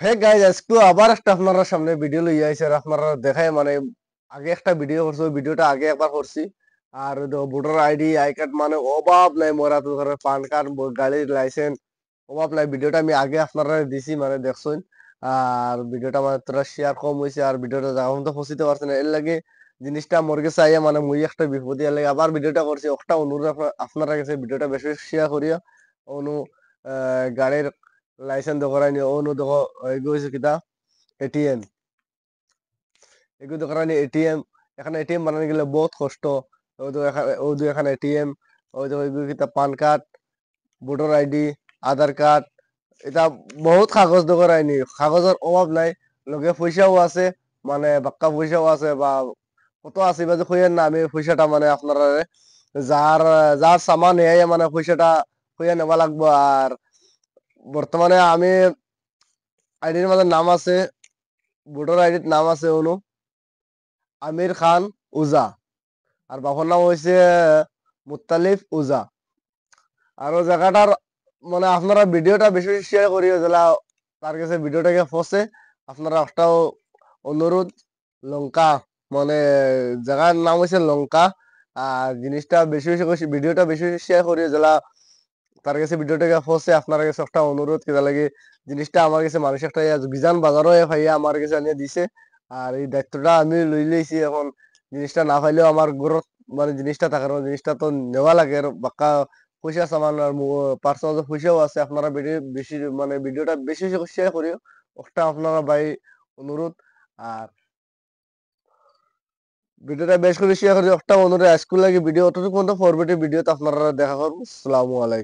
হ্যাঁ গাইজ, আজকে আবার একটা আপনারা সামনে ভিডিও লই আইছে আর আপনারা দেখায় মানে আগে একটা ভিডিও করছি, ওই ভিডিওটা আগে একবার করছি। আর ভোটার আইডি আই কার্ড মানে অভাব নাই, মরা তো ধরো পান কার্ড, গাড়ির লাইসেন্স, অভাব নাই। ভিডিওটা আমি আগে আপনারা দিছি, মানে দেখছেন। আর ভিডিওটা মানে তোরা শেয়ার কম হয়েছে, আর ভিডিওটা যখন তো পৌঁছিতে পারছে না, এর লাগে জিনিসটা মোর কাছে আইয়া মানে মুই একটা বিপদে, এর লাগে আবার ভিডিওটা করছি। একটা অনুরোধ আপনারা কাছে, ভিডিওটা বেশি শেয়ার করিয়া অনু গাড়ির লাইসেন্স দোকান অনু দেখো এগুলো হয়েছে কিতা এটিএম, এগুলো দোকান এটিএম। এখানে এটিএম বানানো গেলে বহুত কষ্ট। ওই তো এখানে এটিএম, ওই তো এগুলো কিতা পান কার্ড, ভোটার আইডি, আধার কার্ড, এটা বহুত কাগজ দোকান আইনি, কাগজের অভাব নাই। লগে পয়সাও আছে, মানে বাক্কা পয়সাও আছে বা কত আছে বা যে কইয়েন না, আমি পয়সাটা মানে আপনারা যার যার সামান এ মানে পয়সাটা কইয়া নেওয়া লাগবো। আর বর্তমানে আমি আইডির মাঝে নাম আছে, ভোটার আইডির নাম আছে অনু আমির খান উজা, আর বাবার নাম হয়েছে মুত্তালিফ উজা। আর ওই জায়গাটার মানে আপনারা ভিডিওটা বেশি শেয়ার করিও, যেটা তার কাছে ভিডিওটাকে ফসে। আপনারা একটাও অনুরোধ, লঙ্কা মানে জায়গার নাম হয়েছে লঙ্কা। আর জিনিসটা বেশি বেশি করে ভিডিওটা বেশি বেশি শেয়ার করিও, যেটা তার কাছে ভিডিওটাকে ফসে। আপনার কাছে একটা অনুরোধ, কেটা লাগে জিনিসটা আমার কাছে মানুষ একটা বিজান বাজারও ভাইয়া আমার কাছে আনিয়ে দিছে। আর এই দায়িত্বটা আমি লই লইছি। এখন জিনিসটা না পাইলেও আমার ঘরত মানে জিনিসটা থাকার জিনিসটা তো নেওয়া লাগে। আর বাক্কা পয়সা সামান আর পার্সোনাল পয়সাও আছে। আপনারা ভিডিও বেশি মানে ভিডিওটা বেশি বেশি করে শেয়ার করিও, একটা আপনারা ভাই অনুরোধ। আর ভিডিওটা বেশ করে শেয়ার করি, একটা অনুরোধ। স্কুল লাগে ভিডিও অতটুকু পর্যন্ত ফরমেটিভ ভিডিও তো আপনারা দেখা করবো। আসসালামু আলাইকুম।